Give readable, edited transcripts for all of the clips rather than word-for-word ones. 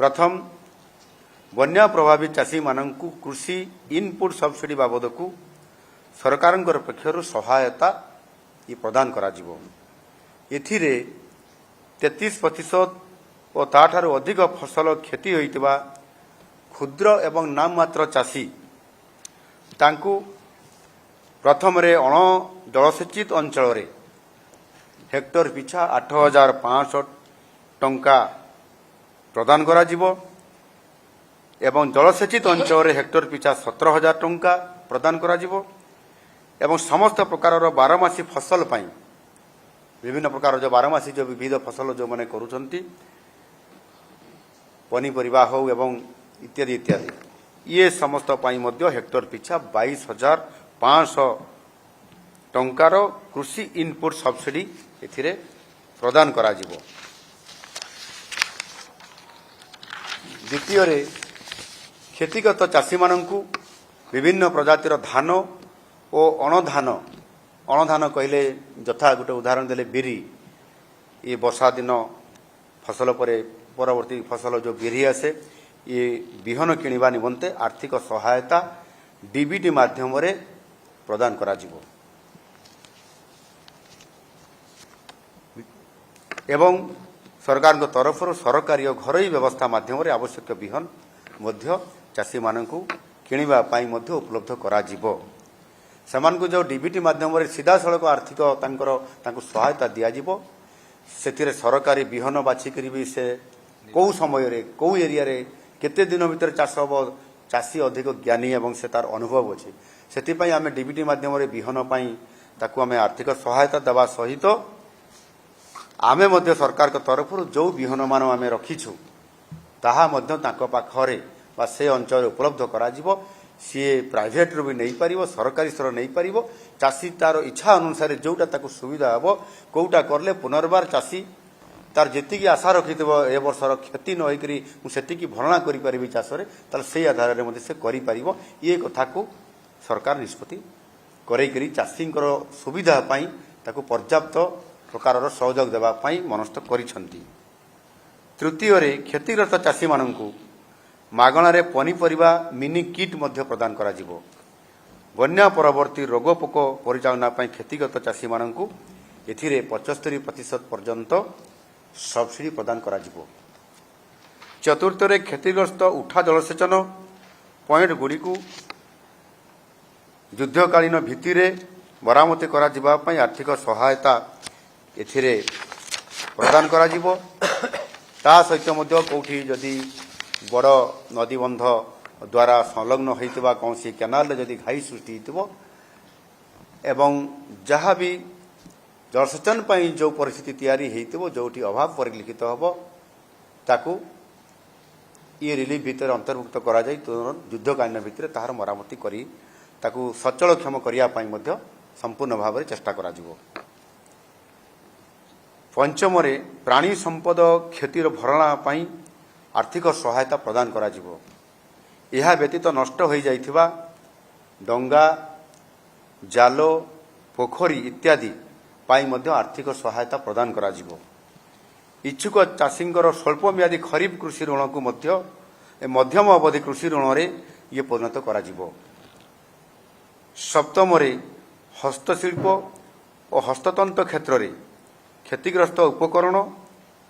प्रथम बन्या प्रभावित चाषी मानंकु कृषि इनपुट सब्सिडी बाबद को सरकार पक्षर सहायता प्रदान करा जिवो। एथिरे 33% और ताठारु अधिक फसल क्षति होइतिबा क्षुद्र एवं नाममात्र चाषी तांकु प्रथम रे अण जलसेचित अंचल रे हेक्टर पिछा 8,500 टंका प्रदान करा जिवो एवं जलसेचित अंचल रे हेक्टर पिछा 17,000 टंका प्रदान करा जिवो एवं समस्त प्रकार बारमासी फसल पाई विभिन्न प्रकार जो बारमासी जो विविध फसल जो माने करूछंती पनीपरिबा हो एवं इत्यादि इत्यादि ये समस्त पाई मध्य हेक्टर पिछा 22,500 टंकार कृषि इनपुट सब्सिडी एथिरे प्रदान करा जिवो। द्वितीय रे क्षतिगत चाषी मानंकु विभिन्न प्रजातिर धान और अणधान कहले यथा गोटे उदाहरण देले बिरी ये वर्षा दिन फसल परे परवर्ती फसल जो बिरी आसे ये बिहन किनिबा निमंते आर्थिक सहायता डीबीटी माध्यम रे प्रदान करा जिवो एवं सरकार तरफ सरकारी घरोई व्यवस्था माध्यम रे आवश्यक बिहन मध्य चाषी मानंकु किनिबा पाई मध्य उपलब्ध करा जिवो। सेमानकु जो डीबीटी माध्यम रे सीधा सड़क आर्थिक तांको सहायता दिया जिवो। सेतिरे सरकारी बिहन बाछि करी भी से कौ समय रे कौ एरिया रे केते दिन भीतर चाष हबो चाषी अधिक ज्ञानी एवं से तार अनुभव अछि सेति पई आमे डीबीटी माध्यम रे बिहन पई ताकू आमे आर्थिक सहायता देवा सहित आमे मध्य सरकार के तरफ जो बिहन मान आमे रखिछु ताहा मध्य ताको पाखरे बा से अंचल उपलब्ध करा जिवो। सी प्राइवेट रू भी नहीं पारिबो सरकारी स्तर नहीं पारिबो चाषी तार इच्छा अनुसार जोटा ताकू सुविधा हबो कोउटा करले पुनर्बार चाषी तार जेति की आशा रखिथबो ए वर्षर क्षति न होई करी मु सेति की भरणा करि परिबी चाषरे ताल सेही आधार रे मध्ये से करि परिबो ये कथा को सरकार निष्पत्ति करै करी चाषींकर सुविधा पाई ताकू पर्याप्त प्रकार सहयोग देबा पाई मनस्थ करिसंती। तृतीय रे क्षतिग्रस्त चाषी मानंकु मागणारे पनीपरिबा मिनी किट मध्य प्रदान करा जिवो। बन्या परवर्ती रोग पोक परिचालना पाई क्षतिगत चाषी मानंकु एथिरे 75% पर्यंत सब्सिडी प्रदान करा जिवो। चतुर्थ रे क्षतिग्रस्त उठा जलसेचन पॉइंट गुडी को युद्धकालीन भित्तिरे मरामती करा जिबा पाई आर्थिक सहायता एथिरे प्रदान करा जिवो। ता सहित मध्य कोठी जदी बड़ नदीबंध द्वारा संलग्न होइतबा कौनसी केनाल जदि घाई सृष्टि होइतबो एवं जहाँ भी जलसेचन पाई जो परिस्थिति तैयारी होइतबो जोठी अभाव परिलक्षित हबो ताकू ये रिलीफ भितर अंतर्भुक्त करा जाय तुरंत युद्धकालीन भितर ताहार मरामती करी ताकू सचलक्षम करिया पाई मध्य संपूर्ण भाव में चेष्टा करा जिवो। पंचम रे प्राणी संपद क्षतिर भरणा पाई आर्थिक सहायता प्रदान करा जिवो। यह व्यतीत नष्ट हो जाइथिबा डंगा जालो पोखरी इत्यादि पाई मध्य आर्थिक सहायता प्रदान करा जिवो। इच्छुक चाषींकर स्वल्प म्यादी खरीफ कृषि ऋण को मध्यम अवधि कृषि ऋण रे ये परिणत करा जिवो। सप्तम रे हस्तशिल्प और हस्ततंत्र क्षेत्र रे क्षतिग्रस्त उपकरण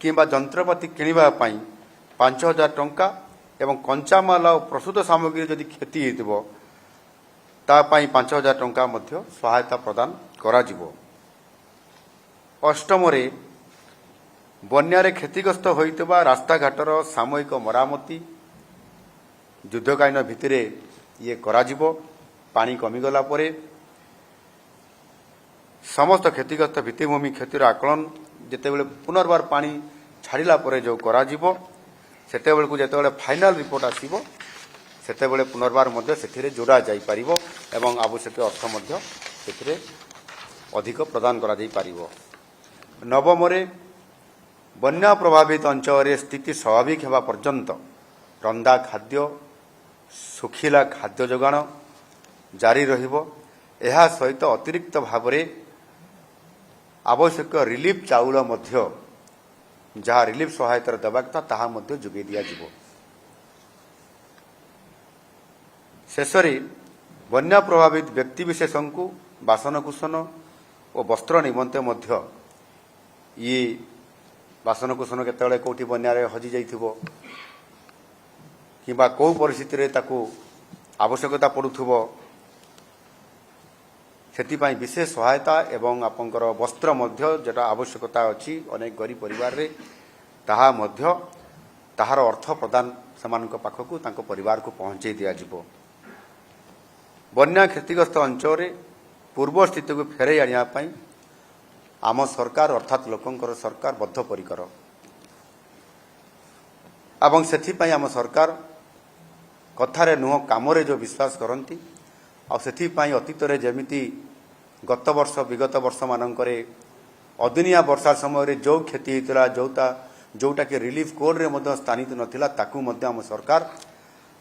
किंबा जंत्रपाति किनिबा पाई 5,000 टंका एवं कंचामाल और प्रस्तुत सामग्री जदि क्षति होइतबो ता पाई 5,000 टंका मध्य सहायता प्रदान करा जिवो। अष्टम रे बन्यारे क्षतिग्रस्त होइतबा रास्ता घाटर सामूहिक मरामती युद्धकालीन भितरे ये करा जिवो। पानी कमिगला परे समस्त क्षतिग्रस्त भित्तिभूमि क्षतिर आकलन जेतेबेले पुनर्बार पानी छाड़िला परे जो करा जिवो सेतेबेले को जेतेबेले फाइनल रिपोर्ट आसीबो सेतेबेले पुनर्बार मध्य सेथिरे जोड़ा जाई पारिबो एवं आवश्यक अर्थ मध्य सेथिरे अधिक प्रदान करा जाई पारिबो। नवम रे बन्या प्रभावित अंचल स्थिति स्वाभाविक हेबा पर्यंत रंदा खाद्य सुखिला खाद्य जोगाण जारी रहिबो। एहा सहित अतिरिक्त भाव आवश्यक रिलीफ चाउल मध्य जहाँ रिलीफ सहायता देवा कथा ताहा मध्य जोगे दिया जिवो। शेषरे बन्या प्रभावित व्यक्तिविशेषों को बासनकुसन और वस्त्र निमंते मध्य ये बासनकुसन केतबेले कोठी बन्यारे हजि जाइथिबो किंबा को परिस्थिति रे ताकू आवश्यकता पड़ुथुबो सेतिपाई विशेष सहायता एवं आपंकर वस्त्र मध्य जेटा आवश्यकता अछि अनेक गरीब परिवार रे ताहा मध्य ताहार अर्थ प्रदान समानक पाखकू तांको परिवार को पहुंचे दिया जिवो। बन्या क्षतिग्रस्त अंचल पूर्व स्थिति को फेरई आनिया पाई आम सरकार अर्थात लोकंकर सरकार बद्धपरिकर एवं सेथिपाई आम सरकार कथारे नुह कामरे जो विश्वास करती आथिपाई अतीत जमीती गत वर्ष विगत वर्ष मानकरे अदिनिया वर्षा समय जो क्षति होता जोटा कि रिलीफ कोड रे मध्य स्थानित नथिला ताकू मध्य आम सरकार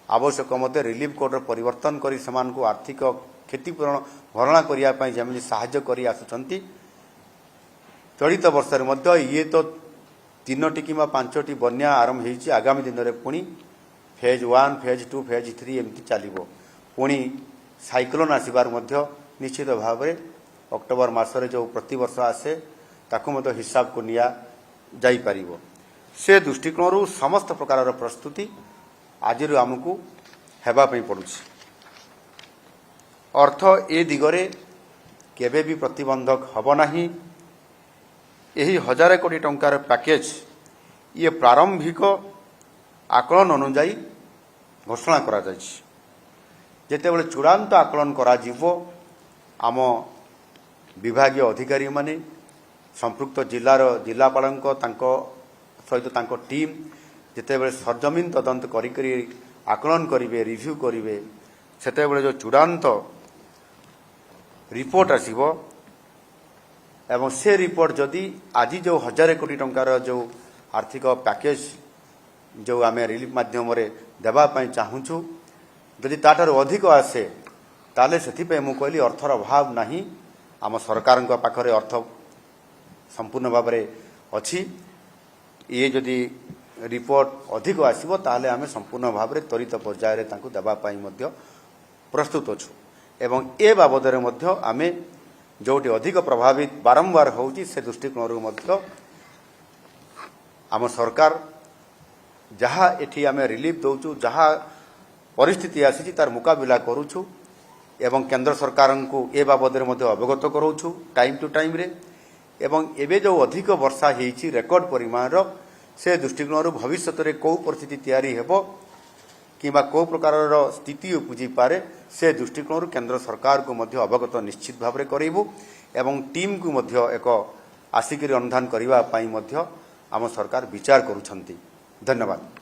आवश्यक मते रिलीफ कोड परिवर्तन करी समान को आर्थिक क्षतिपूरण भरणा करिया पई जमिनी सहाय्य करी आसुचंती। चलित वर्ष रे मध्य ये तो 3टी किंबा 5टी बन्या आरंभ होईची आगामी दिन रे पुणी फेज 1 फेज 2 फेज 3 एमती चलिबो। पुणी साइक्लोन आसीबार मध्य निश्चित भाव में अक्टोबर मासरे जो प्रतिवर्ष आसे ताकू मध्य हिसाब को निया जाई परिबो। से दृष्टिकोण समस्त प्रकार प्रस्तुति आज आमको हेबापी पड़ुछि। अर्थ ए दिगरे केबे भी प्रतिबंधक हब नाही। यही 1000 कोटी टंकार पैकेज ये प्रारंभिक आकलन अनुजाई घोषणा करा जायछि। जेतेबेले चूड़ांत आकलन करा जीवो आम विभागीय अधिकारी माने संपृक्त जिलार जिलापालंक तांको सहित तांको टीम जितेबेले सरजमीन तदंत करी आकलन करिवे रिव्यू करिवे सेतेबेले जो चूड़ांत रिपोर्ट आसीबो एवं से रिपोर्ट जदि आज जो 1000 कोटी टंकार जो आर्थिक पैकेज जो आम रिलीफ माध्यम देवा चाहूँ जदि ताठार अधिक आसे ताले सेथिपे मु कहली अर्थर अभाव नहीं। आम सरकार पाखरे अर्थ संपूर्ण भाव में अच्छी। ये जदि रिपोर्ट अधिक आसीबो ताले आमे संपूर्ण भाव में त्वरित पर्यायर तांको देवा पाई मध्य प्रस्तुत अछु। एवं ए बाबद रे मध्य आमे जोटी अधिक प्रभावित बारंबार होउची से दृष्टिकोण मध्य आम सरकार जहाँ एठी आमे रिलीफ दौचु जहाँ परिस्थिति आसी तार मुकाबिला करूछु एवं केंद्र सरकार को ए बाबद में अवगत कराऊछु टाइम टू टाइम रे। एवं एबे जो अधिक वर्षा होईची रेकर्ड परिमाण से दृष्टिकोण भविष्य में कौ परिस्थिति तैयारी हेबो किंबा कौ प्रकार स्थिति उपजी पारे से दृष्टिकोण केंद्र सरकार को मध्य अवगत निश्चित भाव में करेबु एवं टीम को मध्य एक आसिक अनुधान करबा पई मध्य आम सरकार विचार करुछंती। धन्यवाद।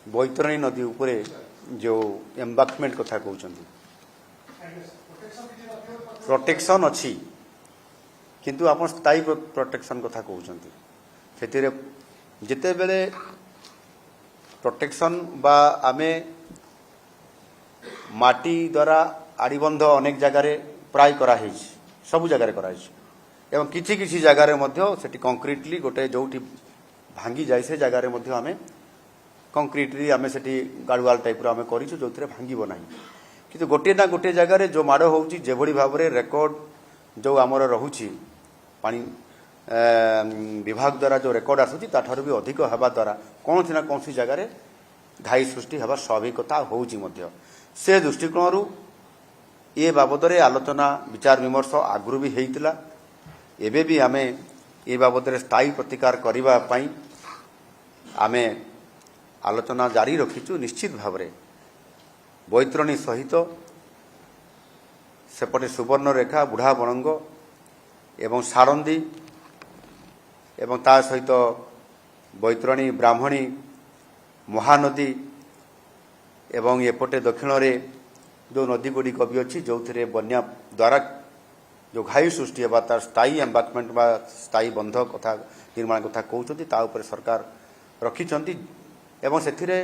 बैतरणी नदी उपरे जो एम्बांकमेंट कथा कहउछंती प्रोटेक्शन अच्छी किंतु आप स्थायी प्रोटेक्शन कथा कहउछंती सेतिरे जेते बेले प्रोटेक्शन बा आमे माटी द्वारा आड़ीबंध अनेक जगार प्राय करा सब जगार करा एवं किछि किछि जगार मध्य सेठी कंक्रीटली गोटे जोठी भांगी जाय से जगार मध्य आमे कंक्रीटली आमे सेठी गाड़ुआल टाइप रो आमे करिछु जोथरे भांगीबो नाही। किंतु गोटे ना गोटे जगार जो माड़ होउची जेभଳି भाबरे रेकॉर्ड जो आमर रहुची पानी विभाग द्वारा जो रेकॉर्ड आसुची ताठार भी अधिक हेबा द्वारा कौन ना कौन सी जगार घाई सृष्टि हेबा स्वाभाविकता होउची मध्य से दृष्टिकोण ये बाबद रे आलोचना विचार विमर्श आगुरी भी हेइतिला। एबे भी आमे ये बाबद रे स्थायी प्रतिकार करिबा पई आमे आलोचना जारी रखीचु। निश्चित भाव में बैतरणी सहित सेपटे सुवर्णरेखा बुढ़ा बणंग एवं सारंदी एवं ता सहित बैतरणी ब्राह्मणी महानदी एवं एपटे दक्षिण रे जो नदी गुड़िक भी अच्छी जो थे बन्या द्वारा जो घाई सृष्टि है तार स्थायी एम्बांकमेंट बा स्थायी बंध कथा निर्माण कथा कहते सरकार ରଖିଛନ୍ତି ଏବଂ ସେଥିରେ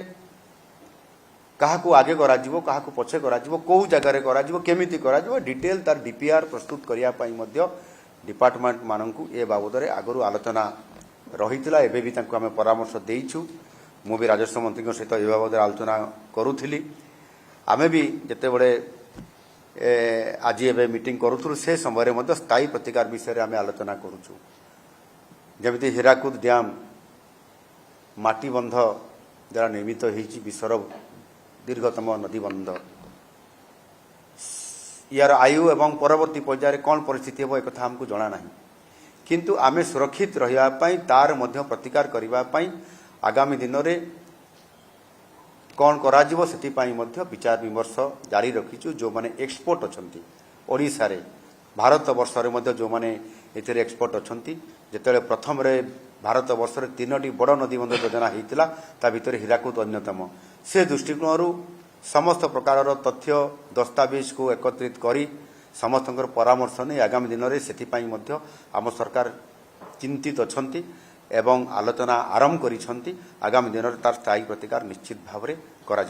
କାହାକୁ ଆଗେ କରାଯିବ କାହାକୁ ପଛେ କରାଯିବ କେଉଁ ଜାଗାରେ କରାଯିବ କେମିତି କରାଯିବ ଡିଟେଲ ତାର ଡିପିଆର୍ ପ୍ରସ୍ତୁତ କରିବା ପାଇଁ ମଧ୍ୟ ଡିପାର୍ଟମେଣ୍ଟମାନଙ୍କୁ ଏ ବାବଦରେ ଆଗରୁ ଆଲୋଚନା ରହିଥିଲା। ଏବେ ବି ତାଙ୍କୁ ଆମେ ପରାମର୍ଶ ଦେଇଛୁ। ମୁଁ ବି ରାଜସ୍ୱ ମନ୍ତ୍ରୀଙ୍କ ସହିତ ଏ ବାବଦରେ ଆଲୋଚନା କରୁଥିଲି। ଆମେ ବି ଯେତେବେଳେ ଆଜି ଏବେ ମିଟିଂ କରୁଥିଲୁ ସେ ସମୟରେ ମଧ୍ୟ ସ୍ଥାୟୀ ପ୍ରତିକାର ବିଷୟରେ ଆମେ ଆଲୋଚନା କରୁଛୁ। ଯେମିତି ହୀରାକୁଦ ଡ୍ୟାମ୍ ମାଟିବନ୍ଧ ଦ୍ୱାରା ନିର୍ମିତ ହୋଇଛି ବିଶ୍ୱର ଦୀର୍ଘତମ ନଦୀବନ୍ଧ। ইয়ার আয়ু এবং পরবর্তী পর্যায়ে কোন পরিস্থিতি হব একথা আমাকে জনা না, কিন্তু আমি সুরক্ষিত রহিবা পাই তার মধ্য প্রতিকার করিবা পাই আগামী দিନରେ কোন করা যাব সেটিপাই মধ্য বিচার বিমর্শ জারি রখিছু। যে এক্সপোর্ট অছন্তি ওড়িশারে ভারত বর্ষরে মধ্য যে এতে এক্সপোর্ট অছন্তি যেতবে প্রথমে ভারত বর্ষরে 3টি বড় নদীবন্ধ যোজনা হয়েছিল তা ভিতরে হীরাকুদ অন্যতম। সে দৃষ্টিকোণରୁ समस्त प्रकार तथ्य दस्तावेज को एकत्रित करी समस्त परामर्श नहीं आगामी दिन में से आम सरकार चिंतित अच्छा एवं आलोचना आरंभ कर आगामी दिन में तार स्थायी प्रतिकार निश्चित भाव में करा